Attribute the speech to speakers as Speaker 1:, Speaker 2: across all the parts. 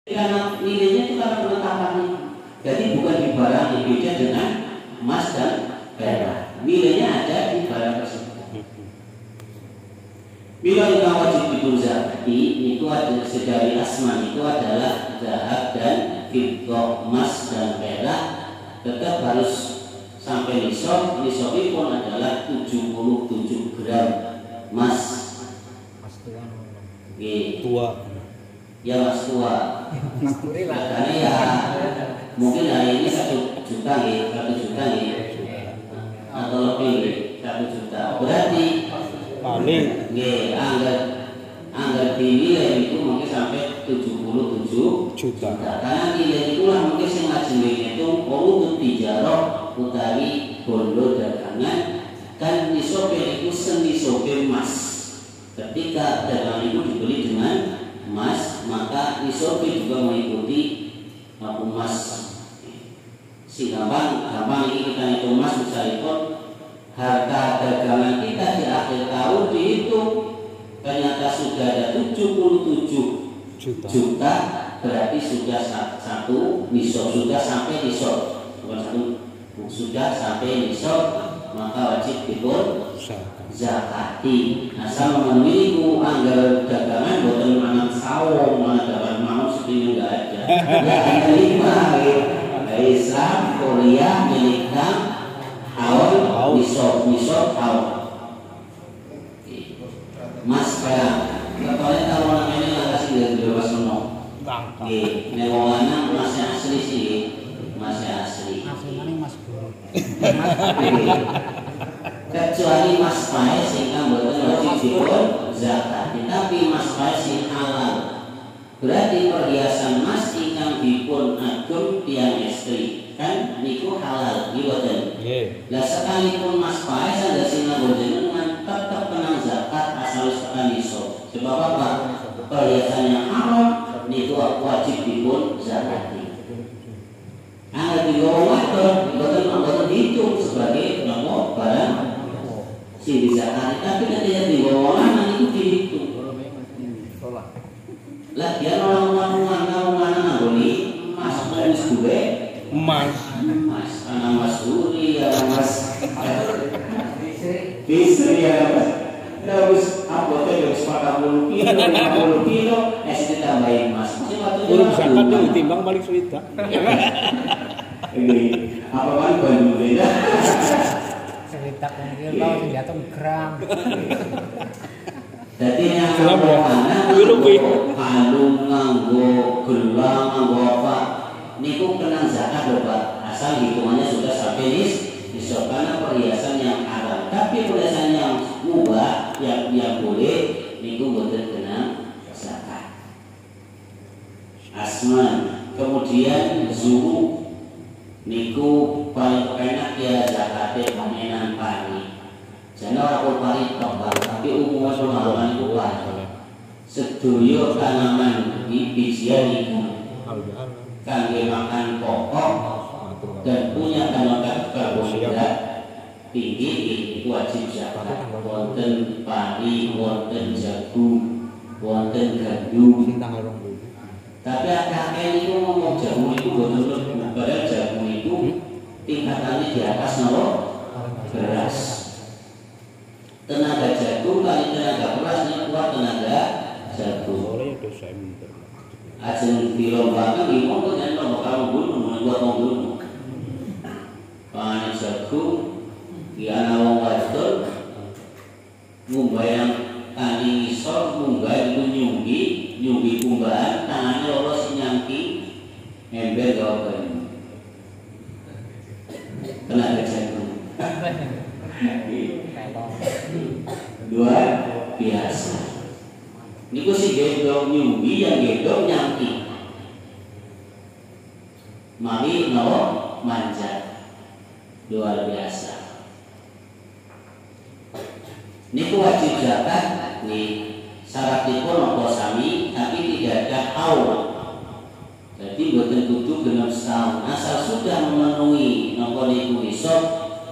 Speaker 1: Karena nilainya itu karena penetapannya. Jadi bukan di barang yang beda dengan emas dan perak. Nilainya ada di barang tersebut. Bila kita wajib dituzaki itu ada sedari asman itu adalah zahab dan fiddah, emas dan perak, tetap harus sampai nisab. Nisab pun adalah 77 gram emas.
Speaker 2: Mas tua.
Speaker 1: Tua. Ya mas tua. Karena ya mungkin hari ini 1 juta nih, 1 juta nih, atau lebih 1 juta. Berarti
Speaker 3: paling
Speaker 1: anggar dinilai itu mungkin sampai 77 juta. Karena nilai itulah mungkin yang ngajengnya itu untuk dijarok utawi bondo dagangan kan nisobe itu senisobe emas. Ketika dagangan itu dibeli dengan emas, maka nisobe juga mengikuti emas. Si gampang ini kita hitung emas misalnya harta dagangan kita di akhir tahun dihitung ternyata sudah ada 77 juta, berarti sudah satu nisab, sudah sampai nisab, bukan satu, sudah sampai nisab, maka wajib dipun zakati. Asal memenuhi ku anggar dagangan bukan mangan sawong, mangan dagangan mau seperti enggak ada. Ya ada 5 Islam, kuliah, milikam, haul, nisab, haul. Mas perak, katanya kalau namanya nggak kasih dari bebas menol. Newangan masih asli sih, masih asli.
Speaker 2: Aslinya mas bro.
Speaker 1: Kecuali mas paes sehingga buatan wajib dipun zakat. Tapi mas paes yang halal. Berarti perhiasan mas ingkang dipun agem tiang istri kan niku halal diboten. Lah sekalipun mas paes ada singa boten tetap kenang zakat asal tekan iso. Sebab apa? Perhiasan yang haram niku wajib dipun zakati. Angger digawa wadon boten dihitung sebagai nomor barang sing dizakati, tapi ketika digawa lanang itu dihitung. Lah dia orang nggoni emas wis duwe emas ana emas uri ya emas bisa ya mas terus apote wis 40 kilo 50 kilo ditambahin emas
Speaker 3: urip zakat yo timbang balik swidak
Speaker 1: ini apa kan banyu beda
Speaker 2: Swidak mungkin tau sing diatung gram.
Speaker 1: Jadi yang anak kalung nganggo gelang nganggo apa niku kena zakat lho Pak. Asal hitungannya sudah sampai nisab karena perhiasan yang haram. Tapi perhiasan yang mubah yang boleh niku boten kena zakat. Asman, kemudian zuru niku paling enak ya zakate panenan pari. Jangan orang pari tok tapi umumnya pengalaman itu sedoyo tanaman di bijian itu kangge makan pokok dan punya kandungan karbohidrat tinggi itu wajib zakat. Wonten pari, wonten jagung, wonten gandum. Tapi akeh itu ngomong jagung itu betul-betul padahal jagung itu tingkatannya di atas nopo beras. Tenaga jagung kali tenaga beras ini kuat tenaga jagung. Ajeng dilombakan di monggo jan lomba kamu bunuh buat mau bunuh. Panen jagung di ana wong wadon ngumbayang tani isor munggah itu nyunggi kumbahan tangannya lolos nyangki ember gawe tenaga jagung. Luar biasa. Niku si gendong nyunggi yang gendong nyangki. Mami no manjat. Luar biasa. Niku wajib zakat nih. Syaratipun nopo sami tapi tidak ada haul. Jadi boten kudu genep setahun. Asal sudah memenuhi nopo niku nisab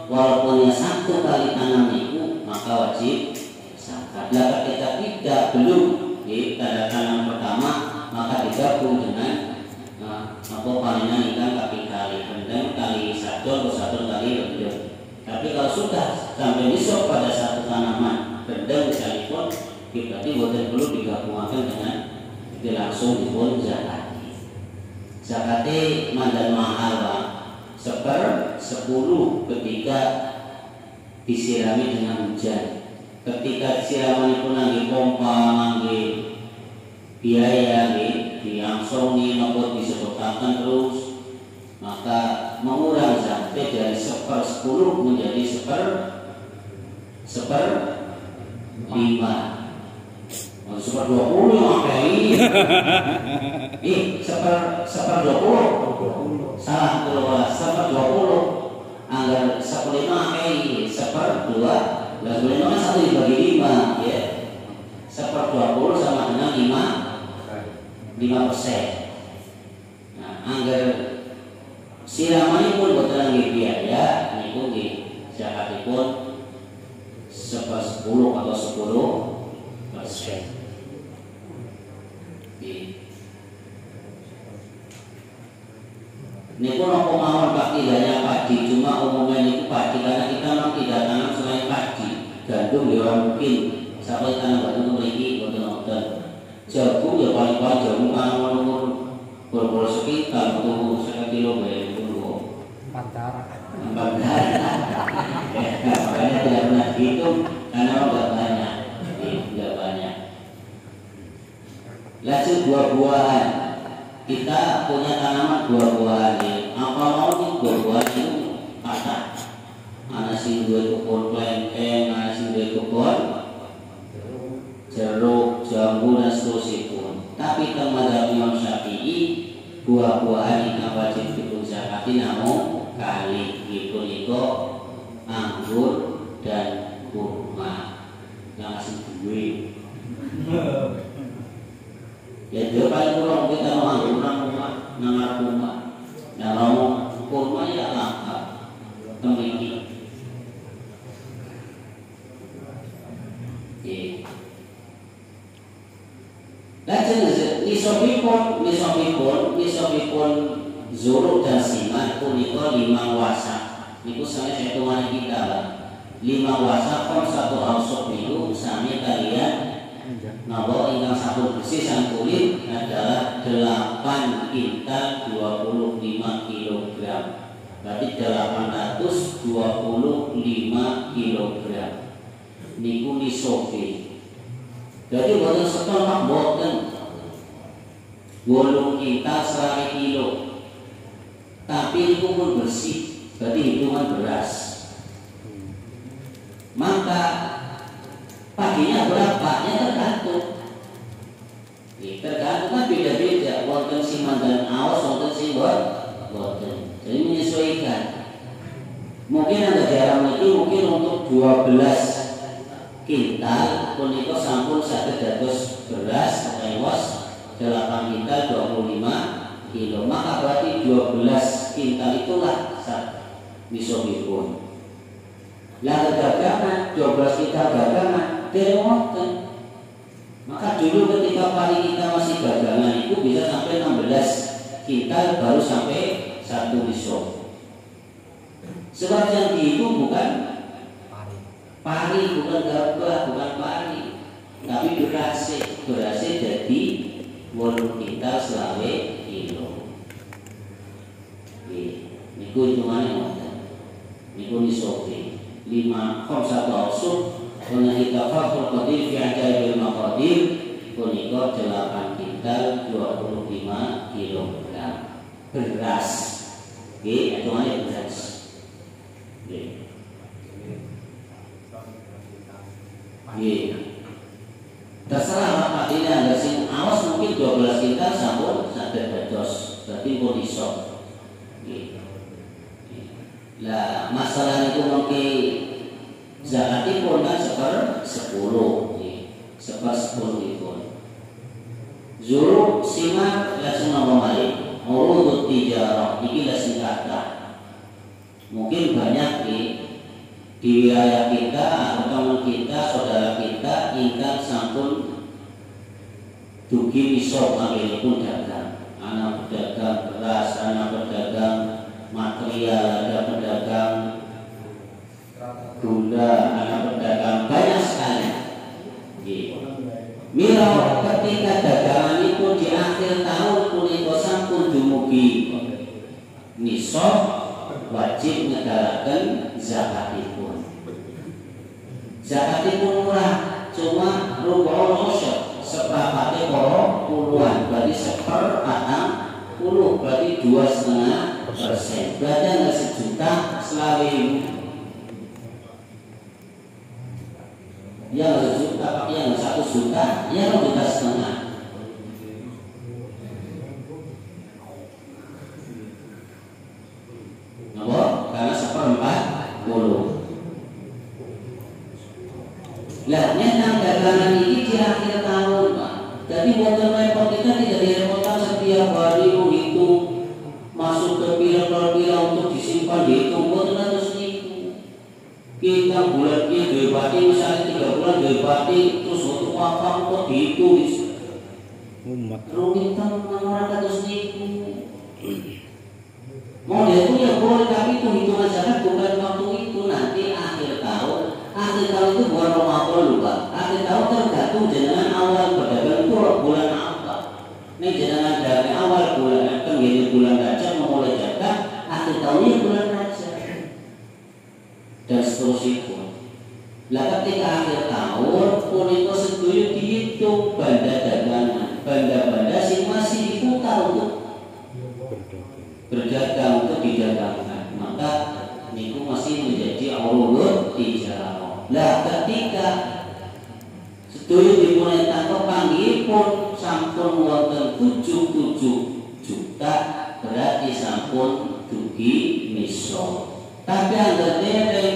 Speaker 1: walaupun satu kali tanam itu maka wajib zakat. Lah ketika tidak belum tanda tanam pertama maka maka digabung dengan apa palingan ikan kaki kali bendeng kali sadon atau sadon kali bendeng. Tapi kalau sudah sampai nisab pada satu tanaman bendeng sekalipun, berarti bukan perlu digabungkan dengan itu langsung dipun zakati. Zakati mandan mahal Pak. 1/10 ketika disirami dengan hujan. Ketika siraman itu nangge pompa, nangge biaya, diangsongi maupun disedekahkan terus, maka mengurang sampai dari 1/10 menjadi 1/5. 1/20 yang pakai 1/20 salah kalau 1/20 anggar 1/5 pakai 1/2. Lah sebenarnya kan 1 dibagi 5 ya. 1/20 sama dengan 5%. Nah, anggar siraman pun boten nggih biaya niku nggih zakatipun 1/10 atau 10%. Niku nopo mawon Pak tidaknya padi, cuma umumnya niku padi karena kita memang tidak tanam selain padi. Gandum ya orang mungkin sampai tanam gandum memiliki boten-boten. Jagung ya paling-paling jagung kan umur bor-bor sekitar tuh 1 kilo bayar dulu. Makanya tidak pernah dihitung karena tidak banyak, tidak banyak. Lanjut buah-buahan. Kita punya tanaman buah-buahan ya. Apa mau nih buah-buahan itu kata ana sing duwe kebun klengkeng, ana sing duwe kebun jeruk, jambu dan seterusnya. Tapi kepada Imam Syafi'i buah-buahan yang wajib dipun zakati namun kali itu anggur dan kurma yang asing duwe. Ya dia paling kurang kita mau anggur nama kurma, nah mau kurma ya langka temiki. Lajeng nisabipun zuruk dan simat punika 5 wasak. Niku saya hitungan kita lah. 5 wasak kon 1 ausuk niku sami kalian napa ingkang sampun bersih sang kulit adalah 8 kintal 25 kg. Berarti 825 kg. Niku nisofi. Jadi boten setengah boten 8 kintal 100 kilo. Tapi itu pun bersih. Berarti hitungan beras. Maka paginya berapa? Ya tergantung. Tergantung kan beda-beda. Wonten sing mandan aos, wonten sing boten. Jadi menyesuaikan. Mungkin ada jarang itu mungkin untuk 12 kintal punika sampun saged dados beras ewos 8 kintal 25 kilo. Maka berarti 12 kintal itulah nisabipun. Lah dagangan 12 kintal dagangan demoten. Maka dulu ketika paling kita masih dagangan itu bisa sampai 16 kintal baru sampai 1 nisab. Sebab yang dihitung bukan pari, bukan gabah, bukan pari, tapi beras jadi 8 kintal 20 kilo. Niku hitungannya ngoten. Niku nisabe 5 1 ausuk menyita faktor qadir fi ajaib al-maqadir punika 8 kintal 25 kg beras. Nggih, hitungannya beras. Nggih. Terserah Pak Dina nggak sing awas mungkin 12 kintal sampun saged dados berarti pun iso. Nggih. Lah masalah itu mungkin zakatipun kan 1/10, 1/10 itu. Zuruk simat langsung nama malih. Urudut tijarah ini langsung kata. Mungkin banyak di wilayah kita atau teman kita, saudara kita ingkang sampun dugi dugi nisab pun dagang. Anak pedagang beras, anak pedagang material, ada pedagang gula, anak pedagang banyak sekali. Mila ketika dagangan itu di akhir tahun punika sampun dumugi nisab, wajib ngedalaken zakatipun. Zakatipun murah, cuma rubu'ul usyr, seperapate poro puluhan, berarti 1/60, berarti 2,5%. Berarti ada 1.000.000 yang 1 juta, yang 1 juta, yang 1,5 juta. Kenapa? Karena 1/40. Lah nang dagangan ini di akhir tahun, Pak. Jadi motor repot kita tidak direpotkan setiap hari menghitung masuk ke pira-pira untuk disimpan dihitung motor terus niku. Kita bulan ini dibati misalnya 3 bulan dibati terus untuk apa untuk dihitung. Rumit kan orang terus niku. Mau dia punya boleh, tapi itu hitungan zakat bukan waktu itu, nanti akhir tahun. Akhir tahun itu bukan Ramadan lupa. Akhir tahun tergantung jenengan awal berdagang itu bulan apa. Ini jenengan dari awal bulan kan jadi bulan Rajab memulai zakat, akhir tahunnya bulan Rajab. Dan seterusnya. Lah ketika akhir tahun punika sedoyo dihitung benda dagangan, benda-benda sing masih diputar untuk berdagang untuk didagangkan, maka niku masih menjadi urut tijarah. Lah ketika sedaya dimulai tanpa panggihipun sampun wonten 77 juta, berarti sampun dugi nisab. Tapi angger dereng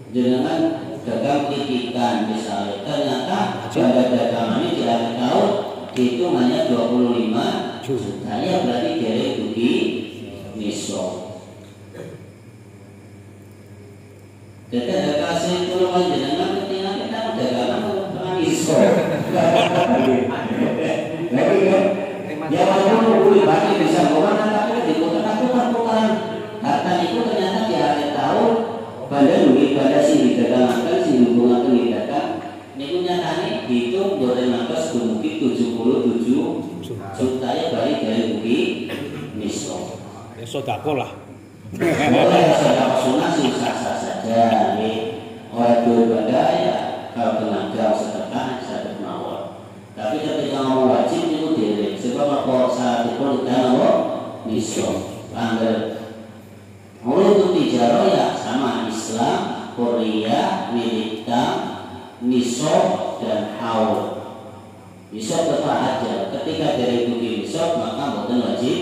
Speaker 1: jenengan dagang ikan misalnya, ternyata benda dagangan ini di akhir tahun dihitung hanya 25 juta, ya berarti dereng dugi nisab. Jadi ada kasih tolong jenengan ketika kita dagangan dengan nisab. Lagi kan, ya walaupun boleh bagi bisa orang tapi diputar-putar harta itu ternyata di akhir tahun pada duit pada sini didagangkan sini hubungan dagang. Niku nyatane dihitung boten nambah dumugi 77 juta, ya balik dari dugi nisab.
Speaker 3: Ya sedekah lah.
Speaker 1: Boleh sedekah sunnah sih sah-sah saja. Oleh daripada ya kalau tenaga sedekah mawon. Tapi ketika mau wajib itu diri. Sebab apa saat itu kita mau nisab. Angger urut tijarah ya sama Islam, Korea, militer, nisab dan haul. Nisab tetap aja. Ketika dari dugi nisab maka bukan wajib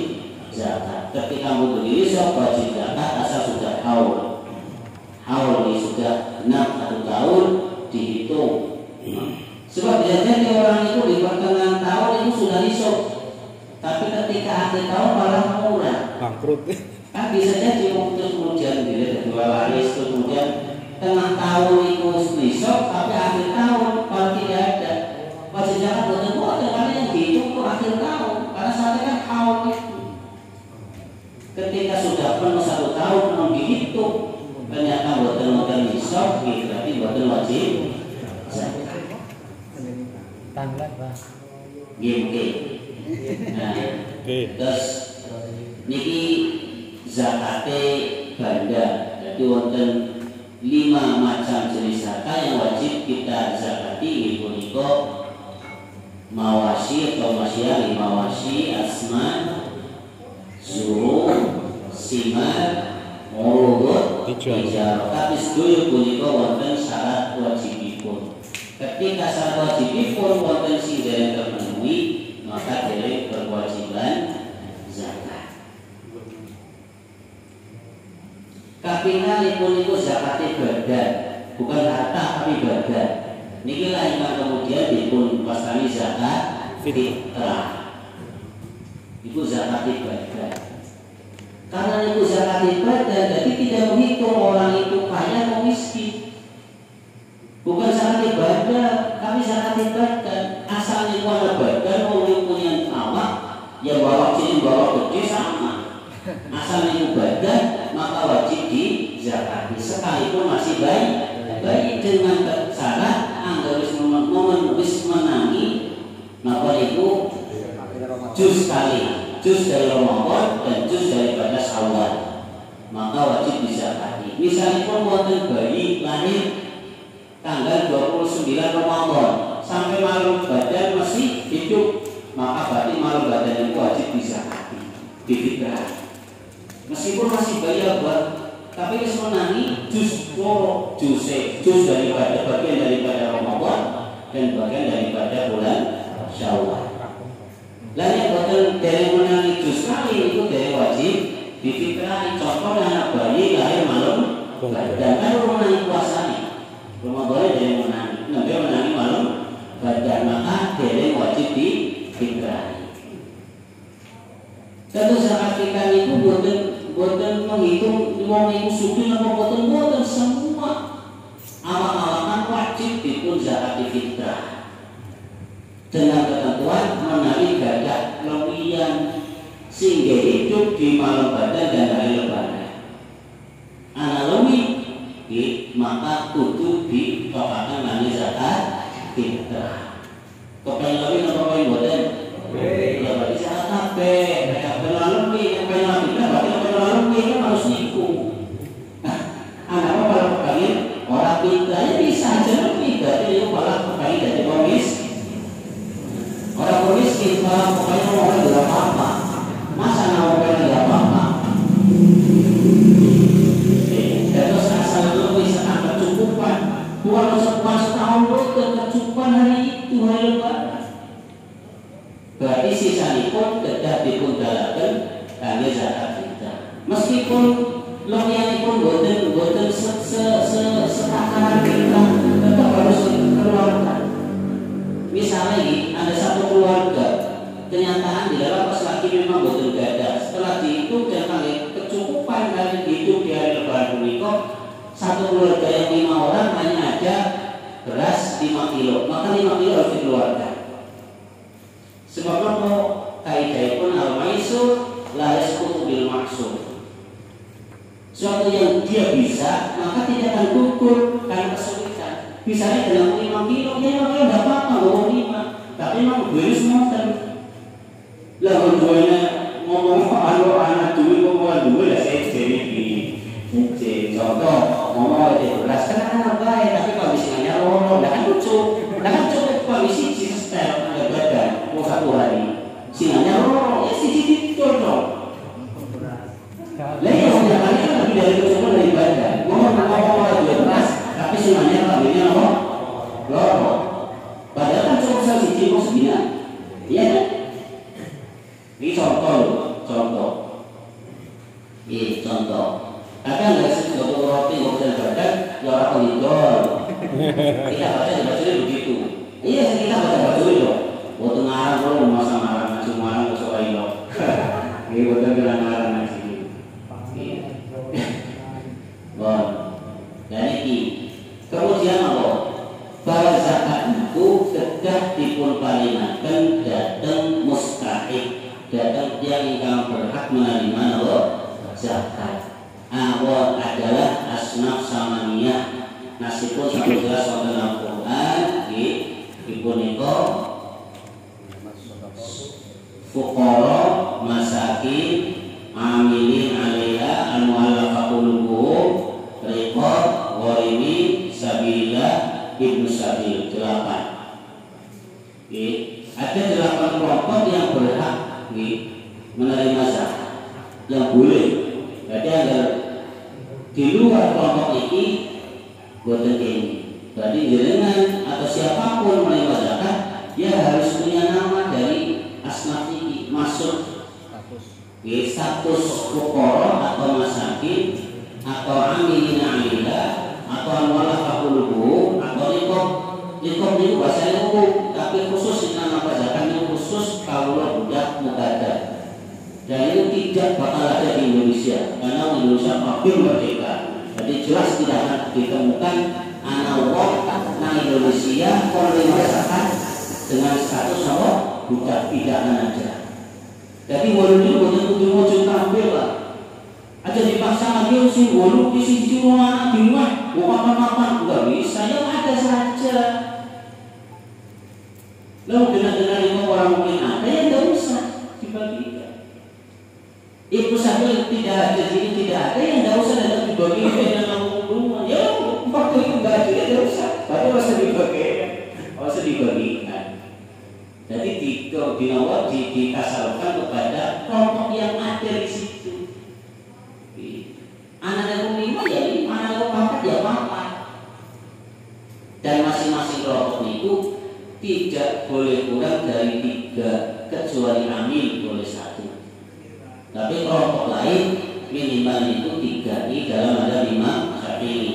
Speaker 1: zakat. Ketika mau dugi nisab wajib zakat asal sudah haul. Haul ini sudah 6 tahun dihitung. Sebab biasanya orang itu di pertengahan tahun itu sudah nisab, tapi ketika akhir tahun malah murah.
Speaker 3: Bangkrut.
Speaker 1: Kan bisa jadi terus kemudian dilihat kedua laris, kemudian tengah tahun itu nisab, tapi akhir tahun kalau tidak ada wajib zakat bukan ada karena yang dihitung itu akhir tahun. Karena saatnya kan haul itu. Ketika sudah penuh 1 tahun belum dihitung, ternyata buatan nisab, berarti buatan wajib zakat.
Speaker 2: Tanggal Pak.
Speaker 1: Oke. Nah, terus niki zakate banda. Jadi wonten 5 macam jenis zakat yang wajib kita zakati. Punika mawasi atau masyari, mawasi, asman, zuru, simar, urut, tijarah. Tapi sedaya punika wonten syarat wajibipun. Ketika syarat wajibipun wonten sing dereng terpenuhi, maka dereng berkewajiban zakat. Kapingalipun iku zakate badan, bukan harta tapi badan. Niki lah yang kemudian dipun pastani zakat fitrah. Iku zakat badan. Karena itu zakat badan, jadi tidak menghitung orang itu kaya atau miskin. Bukan zakat badan, tapi zakat badan. Asalnya itu ada badan bawa cilik bawa gede sama. Asal ibadah maka wajib dizakati sekalipun masih bayi dengan syarat anggar wis menangi maka itu juz dari Ramadan dan juz daripada Syawal maka wajib dizakati. Misalnya pun wonten bayi lahir tanggal 29 Ramadan sampai malam badan masih hidup maka berarti malam badan itu wajib dizakati difitrah. Meskipun masih bayi abad, tapi wis menangi juz daripada bagian daripada Ramadan dan bagian daripada bulan Syawal. Lalu yang betul dari menangi juz kali itu dari wajib difitrahi. Contoh anak bayi lahir malam badan kan menangi puasanya. Ramadan dari menangi, nabi menangi malam badan maka dari wajib difitrahi. Tentu zakat fitrah itu buatan menghitung uang itu suki atau buatan semua awal-awalan wajib dipun zakat fitrah dengan ketentuan menarik gajah lewian sehingga hidup di malam badan dan hari lebaran. Anak lewi maka kudu ditokakan nani zakat fitrah. Kepengen lewi atau kepengen buatan? Ya berarti zakat kabeh. Kepengen lewi, kepengen fitrah berarti kepengen lewi kan harus nikung. Anak apa kalau kepengen orang fitrah ya bisa aja lebih berarti itu malah kepengen dari komis. Orang miskin kalau pokoknya mau tidak apa-apa. Masa mau tidak apa-apa? Terus asal itu bisa kecukupan. Bukan kecukupan setahun itu kecukupan hari itu hari lebaran. Berarti sisanya pun tidak dipundalakan kali zakat fitrah. Meskipun lokian pun boten setakaran kita tetap harus dikeluarkan. Misalnya ada satu keluarga kenyataan di dalam pas lagi memang betul gada setelah dihitung dan kali kecukupan kali dihitung di hari lebaran menikah satu keluarga yang 5 orang hanya ada beras 5 kilo maka 5 kilo harus dikeluarkan sebabnya mau kaidah pun al-maisur la yasqutu bil maksud suatu yang dia bisa maka tidak akan gugur karena kesulitan. Misalnya dalam 5 kilo, ya 5 kilo tidak apa-apa, ngomong 5. Tapi memang gue semua kan. Lah keduanya ngomong anak duit, ngomong duit lah saya jadi gini. Contoh, ngomong ada beras, kan anak baik, tapi kalau misalnya lorong, kan lucu. Kan cukup kondisi sistem ada badan, mau 1 hari. Sinanya lorong, ya sisi dong. Lah yang sebenarnya kan lebih dari cukup dari badan. Ngomong ada beras. Tapi sebenarnya kabinnya apa? Lorong. Padahal kan cuma sisi kok segini. Iya kan? Ini contoh. Ini contoh. Ada nggak sih suatu roti ngobrol badan, ya orang penidol. Kita baca di baju begitu. Iya kita baca baju itu. Waktu ngarang kalau masa ngarang cuma ngarang soal itu. Ini waktu ngarang nasi. Bon. Dan ini. Kemudian apa? Bahwa zakat itu kedah dipun palingaken dateng mustahik, dateng yang ingkang berhak menerima zakat. Awal adalah asnaf samaniyah. Nasibun satu jelas wonten Al-Qur'an dipunika fuqara, masakin, amilin 'alaiha, al-mu'allafah qulubuhum, riqab, gharimin, sabila, ibnu sabil 8. Ada 8 kelompok yang berhak menerima zakat yang boleh. Jadi ada di luar kelompok ini boten ini. Berarti jenengan atau siapapun menerima zakat dia harus punya nama dari asnaf ini masuk status fuqara atau masakin atau amilin 'alaiha atau al-mu'allafah qulubuhum atau liqab itu bahasa hukum tapi khusus nama zakat itu khusus kalau budak mukadab dan itu tidak bakal ada di Indonesia karena Indonesia hampir merdeka jadi jelas tidak akan ditemukan anak wong nang Indonesia menerima zakat dengan status apa budak tidak aja Jadi walu itu bukan kudu wujud tampil lah. Aja dipaksa lagi sih walu di sisi rumah di rumah, mau makan nggak bisa, ya ada saja. Lalu dengar-dengar itu orang mungkin ada yang nggak usah dibagikan. Itu sambil tidak ada, jadi tidak ada yang nggak usah datang dibagikan dengan rumah. Ya waktu itu nggak ada ya nggak usah, tapi usah dibagikan, usah dibagikan. Jadi dikasarkan kepada kelompok yang ada di situ. Anak yang lima ya lima, anak yang empat ya empat. Dan masing-masing kelompok itu tidak boleh kurang dari 3 kecuali amil boleh 1. Tapi kelompok lain minimal itu 3 ini dalam ada 5 Syafi'i.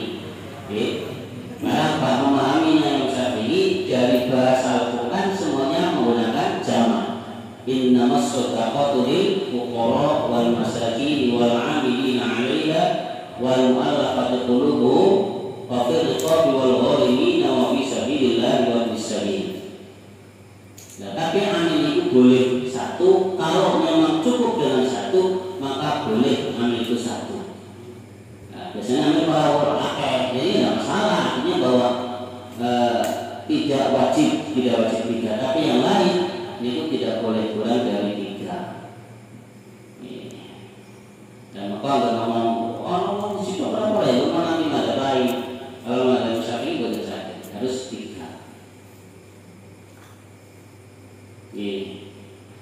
Speaker 1: Maka Pak memahaminya yang Syafi'i dari bahasa Al-Quran semuanya menggunakan jamak. Innamas shadaqatu lil fuqara wal masakin wal 'amilina 'alaiha wal mu'allafati qulubuhum wa fil riqabi wal gharimina wa fi sabilillah wa bis sabil. Nah, tapi amil itu boleh 1. Kalau memang cukup dengan 1 maka boleh amil itu 1. Nah, biasanya amil para akeh, jadi tidak masalah. Artinya bahwa tidak wajib 3, tapi yang lain itu tidak boleh kurang dari 3. Dan maka nggak ngomong di situ berapa ya? Kalau nanti ada baik, kalau ada Syafi'i boleh saja, harus 3.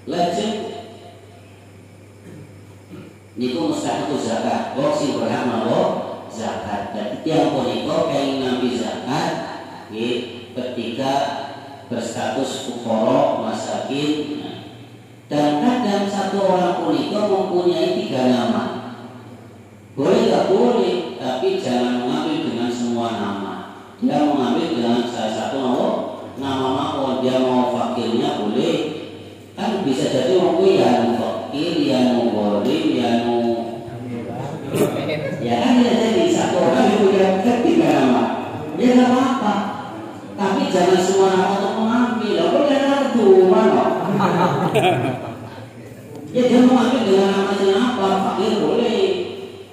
Speaker 1: Lanjut, niku mustahil zakat. Wong sing berhak mawa zakat. Jadi tiang punika kenging nampi zakat, ketika berstatus fuqara masakin. Dan kadang satu orang punika mempunyai 3 nama. Boleh tak boleh, tapi jangan mengambil dengan semua nama. Dia mengambil dengan salah satu nama mawon. Dia mau fakirnya boleh. Kan bisa jadi orang kuwi ya fakir, ya gharim, ya kan bisa jadi satu orang yang punya 3 nama. Ya nggak apa-apa. Tapi jangan semua nama untuk mengambil. Apa dia kartu mana? Ya dia mengambil dengan namanya apa? Fakir boleh,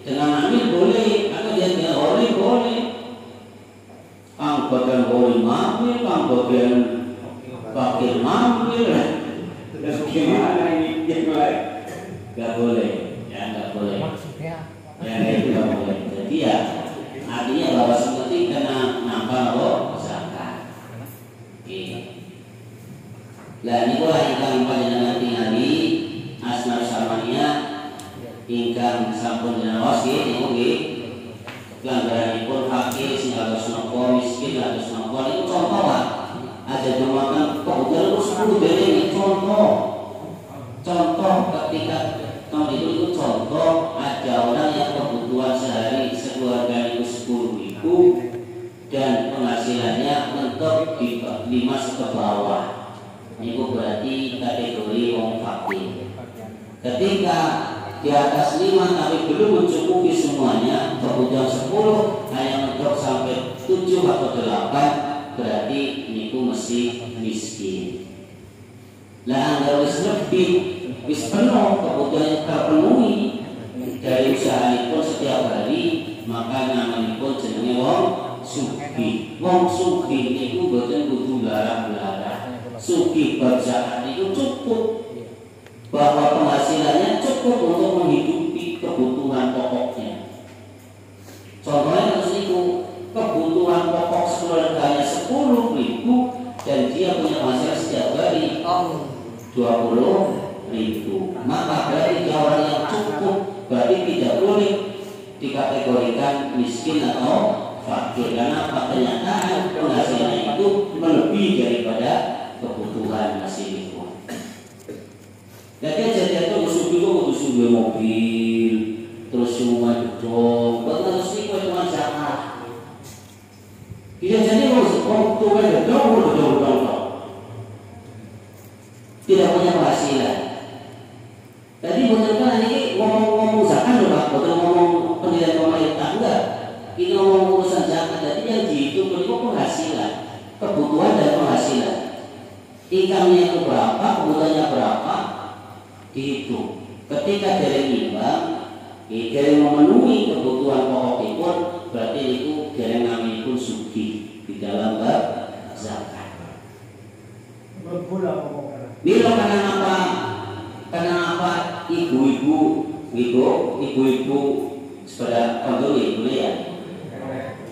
Speaker 1: dengan amil boleh, atau dia dengan gharim boleh. Ang bagian gharim ambil, ang bagian fakir ambil. Gimana ini? Gak boleh, ya nggak boleh. Ya itu nggak boleh. Jadi ya artinya bahwa seperti kena nampak zakat. Lah ini pula ingkang panjenengan tingali asnar samania ingkang sampun jenengan nggih pelanggaranipun fakir sing harus nopo miskin harus nopo itu contoh lah. Ada jemaah kebetulan 10 dari ini contoh ketika tahun itu contoh ada orang yang kebutuhan sehari sekeluarga itu 10.000 dan penghasilannya mentok di 5 ke bawah. Itu berarti kategori wong fakir. Ketika di atas 5 tapi belum mencukupi semuanya, kebutuhan 10 hanya mentok sampai 7 atau 8, berarti niku mesti miskin. Lah anggar wis lebih, wis penuh kebutuhannya terpenuhi dari usahanya pun setiap hari, maka namanya jenenge wong sugih. Wong sugih niku boten kudu larang-larang. Sugih berzakat itu cukup, bahwa penghasilannya cukup untuk menghidupi kebutuhan pokoknya. Contohnya terus niku kebutuhan pokok keluarganya 10.000 dan dia punya penghasilan setiap hari 20.000, maka berarti dia orang yang cukup, berarti tidak boleh dikategorikan miskin atau fakir karena kenyataan penghasilannya itu melebihi daripada kebutuhan masih itu. Jadi jadi itu usul mobil terus semua gedung, bahkan terus ini cuma zakat. Bisa jadi kalau tua gedung tidak punya penghasilan. Tadi benar-benar ini ngomong zakat loh Pak, bukan ngomong pendidikan pemerintah enggak. Ini ngomong urusan zakat, jadi yang dihitung itu penghasilan, kebutuhan dan penghasilan. Income-nya itu berapa, kebutuhannya berapa, dihitung. Ketika dereng imbang, dereng memenuhi kebutuhan pokokipun, berarti itu dereng naminipun sugih di dalam bab zakat. Mila kenapa ibu-ibu sepeda kontrol ibu ya.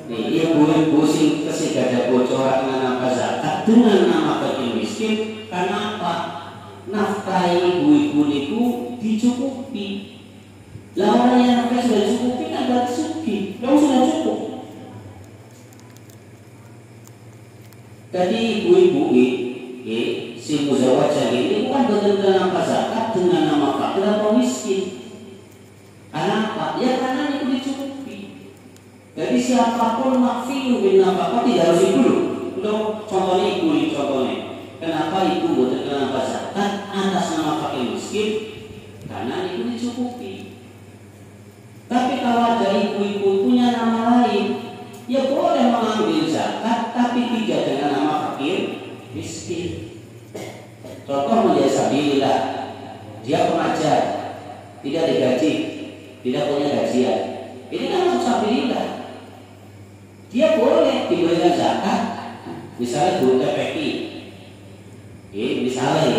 Speaker 1: Ibu-ibu sing kesigada bocoran nama zakat dengan nama fakir miskin, karena apa? Nafkah ibu-ibu itu dicukupi. Lah orang yang nafkah sudah dicukupi kan berarti sugih, kamu sudah cukup. Jadi ibu-ibu si muzawajah ini bukan dengan nama zakat dengan nama fakir atau miskin. Karena apa? Ya karena itu dicukupi. Jadi siapapun makfiun bin nafkah tidak harus ibu loh. Untuk contohnya ibu ini contohnya. Kenapa ibu buat nama zakat atas nama fakir miskin? Karena itu dicukupi. Tapi kalau ada ibu-ibu punya nama lain, ya boleh mengambil zakat, tapi tidak dengan nama fakir miskin. Contoh menjadi sabilillah, dia pengajar, tidak digaji, tidak punya gajian. Ini kan masuk sabilillah. Dia boleh diberikan zakat, misalnya guru TPQ, misalnya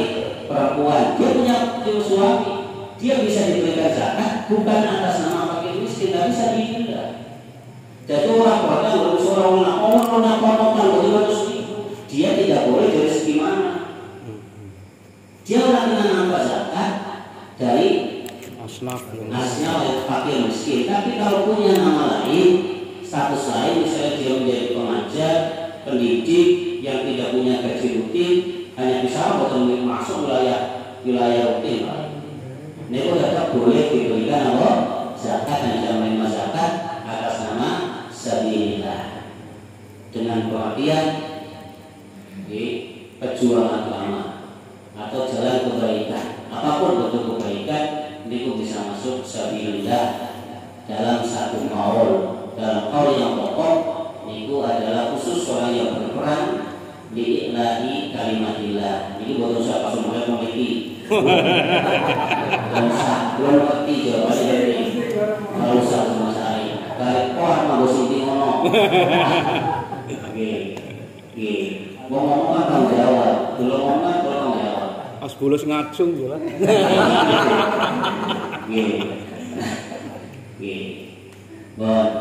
Speaker 1: perempuan, dia punya suami, dia bisa diberikan zakat bukan atas nama fakir miskin, tidak bisa dihindar. Jadi orang berkata, orang dia tidak boleh dari segi mana. Dia orang dengan nama zakat dari asnaf fakir miskin. Tapi kalau punya nama lain, status lain, misalnya dia menjadi pengajar, pendidik yang tidak punya gaji rutin, hanya bisa masuk wilayah rutin. Ini tetap boleh diberikan apa? Zakat dan jaminan zakat atas nama sabilillah. Dengan perhatian perjuangan agama atau jalan kebaikan, apapun bentuk kebaikan, ini bisa masuk sabilillah dalam satu qaul. Dalam qaul yang pokok itu adalah khusus orang yang berperang di ilahi kalimatillah. Ini bukan usah pas mulai memiliki. Dan usah belum ngerti jawabannya dari kalau usah sama saya. Balik orang mau sinti ngono. Ngomong kan tanggung jawab, belum ngomong kan tanggung jawab.
Speaker 3: As bulus ngacung juga.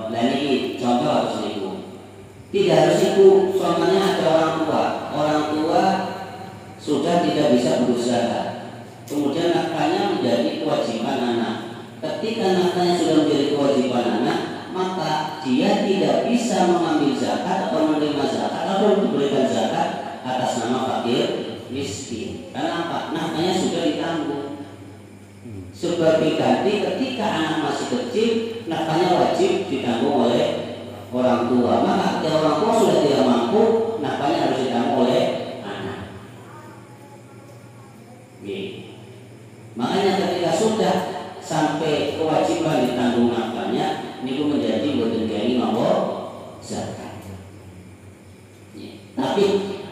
Speaker 1: Nah ini contoh harus itu. Tidak harus itu. Soalnya ada orang tua sudah tidak bisa berusaha. Kemudian nafkahnya menjadi kewajiban anak. Ketika nafkahnya sudah menjadi kewajiban anak, maka dia tidak bisa mengambil zakat atau menerima zakat atau diberikan zakat atas nama fakir miskin. Karena apa? Nafkahnya sudah ditanggung. Sebagai ganti ketika anak masih kecil, nafkahnya wajib ditanggung oleh orang tua. Maka ketika orang tua sudah tidak mampu, nafkahnya harus ditanggung oleh anak. Makanya ketika sudah sampai kewajiban ditanggung nafkahnya, ini pun menjadi boten gani mawa zakat. Tapi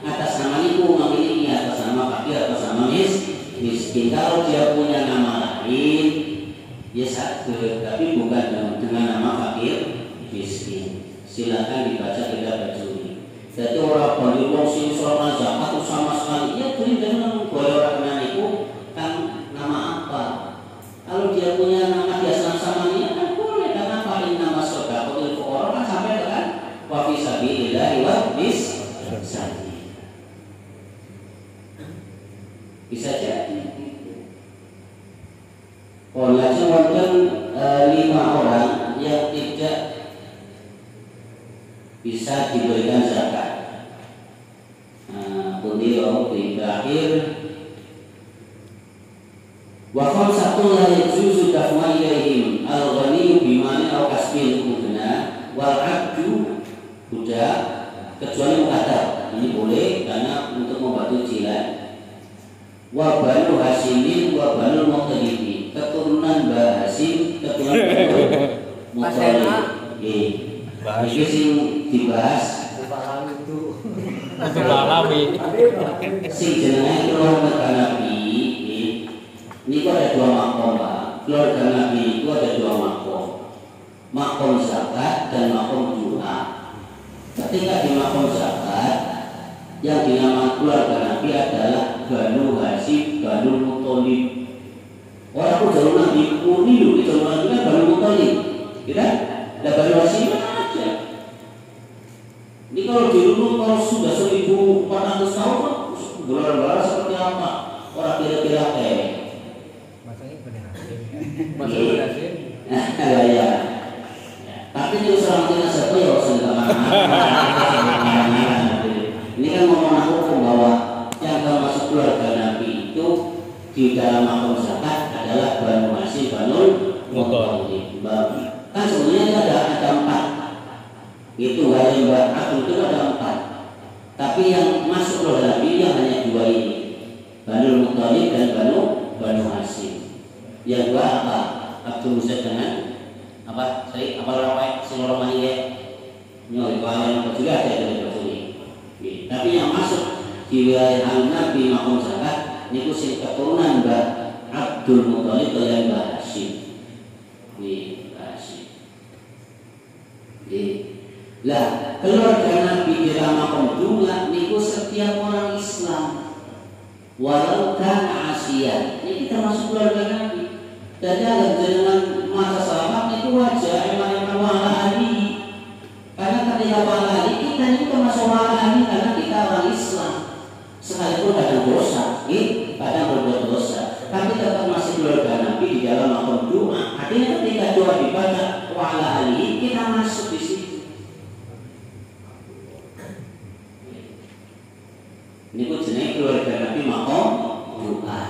Speaker 1: atas nama itu memiliki atas nama fakir, atas nama miskin. Kalau dia punya nama lain, ya satu, tapi bukan dengan nama fakir miskin. Silakan dibaca kitab bajuri. Jadi orang balik wong sing soal zakat sama sekali, ya beri dengan boleh orang itu kan nama apa? Kalau dia punya nama biasa sama dia kan boleh, karena paling nama sedekah untuk orang kan sampai kan wa fi sabilillah wa bis sabi. Bisa jadi. Olehnya wonten 5 orang yang tidak bisa diberikan zakat. Beliau di akhir wa khamsatun la yajuzu daf'u ilaihim al-ghani bimani aw kasbil mudna wal 'abdu budak kecuali muqaddar. Ini boleh karena untuk membantu jilat. Wa banu hasimin wa banu muqtadibi, keturunan Mbah Hasim, keturunan Muthalib. Bahas sing dibahas
Speaker 3: itu alami.
Speaker 1: Sing jenenge keluarga Nabi. Ini kok ada keluarga Nabi itu ada dua makom, makom zakat dan makom doa. Ketika di makom zakat, yang dinamakan keluarga Nabi adalah Banu Hashim, Banu Muthalib. Orang jalur Nabi murni dulu, jalur Nabi kan Banu Muthalib, kita ada Banu Hashim aja. Ini kalau dirunut kalau sudah 1400 tahun, bulan-bulan seperti apa? Orang kira-kira
Speaker 2: Maksudnya benar hasil.
Speaker 3: Maksudnya hasil.
Speaker 1: ya. Tapi itu seorang Cina siapa ya ini kan ngomong hukum bahwa yang termasuk keluarga Nabi itu di dalam makom zakat adalah Banu Hashim, Banu Muthalib. Kan sebenarnya ada 4. Itu hari Mbak Abdul itu ada 4. Tapi yang masuk keluarga Nabi yang hanya 2 ini, Banu Muthalib dan Banu Hashim. Yang dua apa? Abdul Musa dengan apa? Saya apa ramai seluruh mahir nyoi kalian juga ada dari ini. Tapi yang masuk di wilayah Nabi makom zakat niku sing keturunan Mbak Abdul Muthalib dan Mbak Hashim. Hashim. Lah keluarga Nabi di makom jumlah niku setiap orang Islam walau kana Asia. Ini termasuk keluarga Nabi. Dan dengan masa sahabat itu wajah emang wala ahli. Karena ketika wala ahli kita itu termasuk wala ahli karena kita orang Islam. Sekalipun kadang dosa, kadang berbuat dosa, tapi tetap masih keluarga Nabi di dalam makom doa. Artinya ketika doa dibaca wala ahli kita masuk di situ. Ini pun jenis keluarga Nabi makom doa.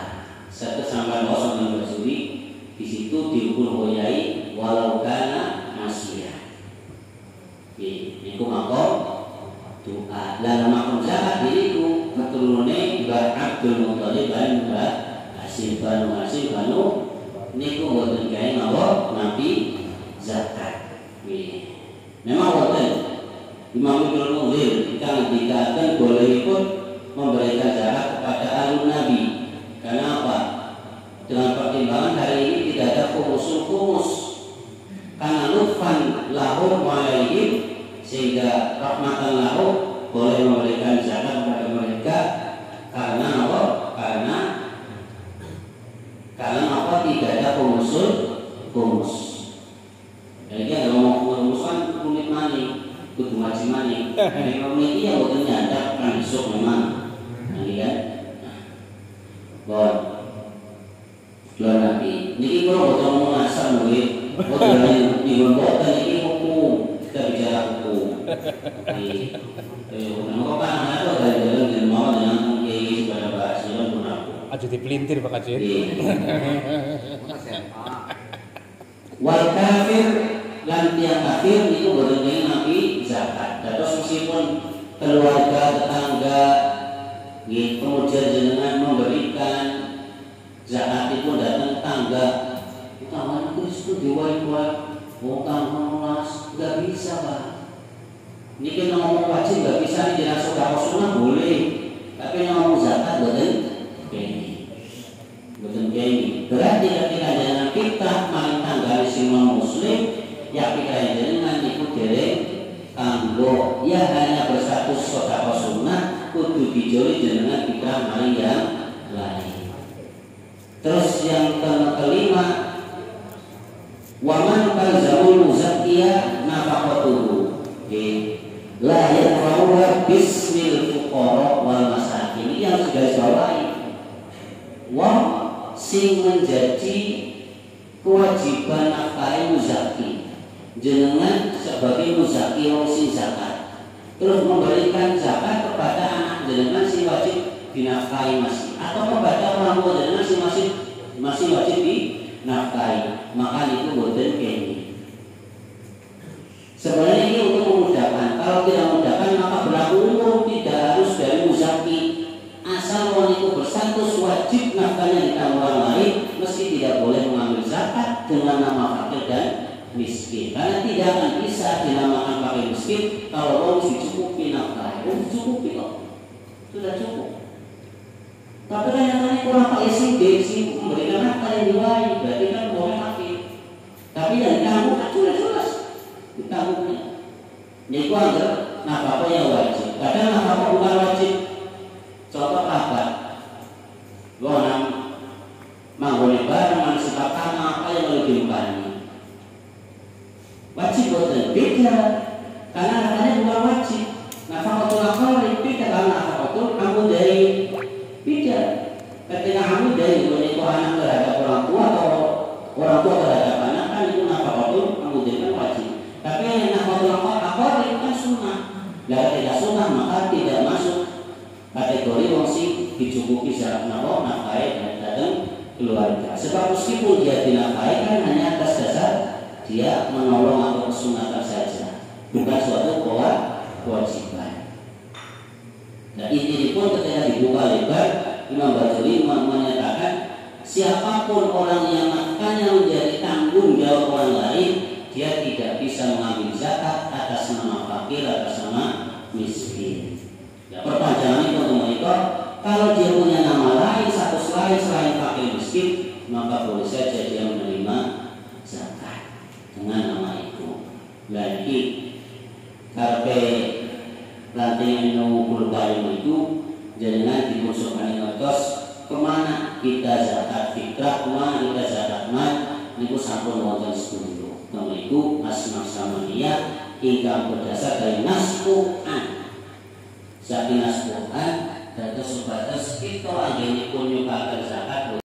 Speaker 1: Satu sampai 0 Juli di situ diukur hoyai walau kana masya. Ini ku makom doa. Lalu makom zakat diriku keturunannya Mbak Abdul Muthalib dan Mbak Hashim, Banu Hashim, Banu ini ku buatan gaya ngawak Nabi zakat. Memang buatan Imam Ibnu Munzir kita dikatakan boleh ikut memberikan zakat kepada alun Nabi. Karena apa? Dengan pertimbangan hari ini tidak ada kumus. Karena lutfan lahum alaihim, sehingga rahmatan lahum boleh memberikan zakat kepada mereka. Karena apa? Karena apa? Tidak ada kumus. Jadi ada ngomong kumus kan kulit maning, kudu ngaji maning. Kalau ini ya bukan nyadap kan besok memang. Nanti kan, bon, keluar Nabi. Niki kalau betul mau ngasar mungkin, betul di gondok ini hukum, kita bicara hukum. Nama kan ada dari dalam dan mau dengan kiai kepada bahasa pun aku.
Speaker 3: Aja dipelintir Pak Kajin.
Speaker 1: Wal kafir lan tiang kafir itu berdengar Nabi zakat. Terus meskipun keluarga tetangga kemudian jenengan memberikan zakat itu datang tetangga kita mana itu diwai-wai bukan menulas nggak bisa Pak. Ini kita ngomong wajib nggak bisa nih jelas sudah sunnah boleh, tapi ngomong zakat betul ini berarti ketika jangan kita maling tanggal semua muslim ya kita jenengan ikut dari kanggo ya hanya berstatus sedekah sunnah kudu dijoli jenengan kita maling yang lain. Terus yang kelima waman kalzamul muzakkiya nafaqatuhu la yaqra'uha bismil fuqara wal masakin. Ini yang sudah dibawahi wong sing menjadi kewajiban nafkah muzaki jenengan sebagai muzaki wong sing zakat terus memberikan zakat kepada anak jenengan sing wajib dinafkahi masih atau kepada orang tua jenengan sing masih wajib dinafkahi, maka itu boten kene. Sebenarnya ini untuk memudahkan. Kalau tidak memudahkan maka berlaku umum tidak harus dari muzaki. Asal orang itu berstatus wajib nafkahnya ditanggung orang lain, meski tidak boleh mengambil zakat dengan nama fakir dan miskin. Karena tidak akan bisa dinamakan fakir miskin kalau orang dicukupi nafkah. Dicukupi kok, sudah cukup. Tapi kan yang kurang pakai sih memberikan nafkah yang diwai, berarti kan boleh niku anggere nafkah yang wajib. Kadang nafkah bukan wajib. Contoh apa? Orang manggone barang manusia apa yang lebih dimakan. Wajib buatan beda. Karena namanya bukan wajib. Nafkah akal beda karena nafkah kamu dari beda. Ketika kamu dari menikah anak terhadap orang tua atau orang tua terhadap anak kan itu nafkah kamu dari kan wajib. Tapi yang nafkah akal itu kan sunnah. Jika tidak sunnah maka tidak masuk kategori wong sing dicukupi secara nafkah dan datang keluarga. Sebab meskipun dia dinafkahi kan hanya atas dasar dia menolong atau kesunatan saja, bukan suatu kewajiban. Nah ini pun ketika dibuka lebar, Imam Ghazali menyatakan siapapun orang yang nafkahnya menjadi tanggung jawab orang lain, dia tidak bisa mengambil zakat atas nama fakir, atas nama miskin. Ya, perpanjangan itu untuk mereka, kalau dia punya nama lain, status lain selain fakir miskin, maka boleh saja dia menerima zakat dengan nama itu. Lagi karpe lantingan nunggu kayu itu jangan dimusuhkan ngertos kemana kita zakat fitrah, kemana kita zakat mal, niku sampun wonten sedulur. Niku asma samania ingkang berdasar dari nas Quran. Saking nas Quran dados supados kita anggenipun nyukaken zakat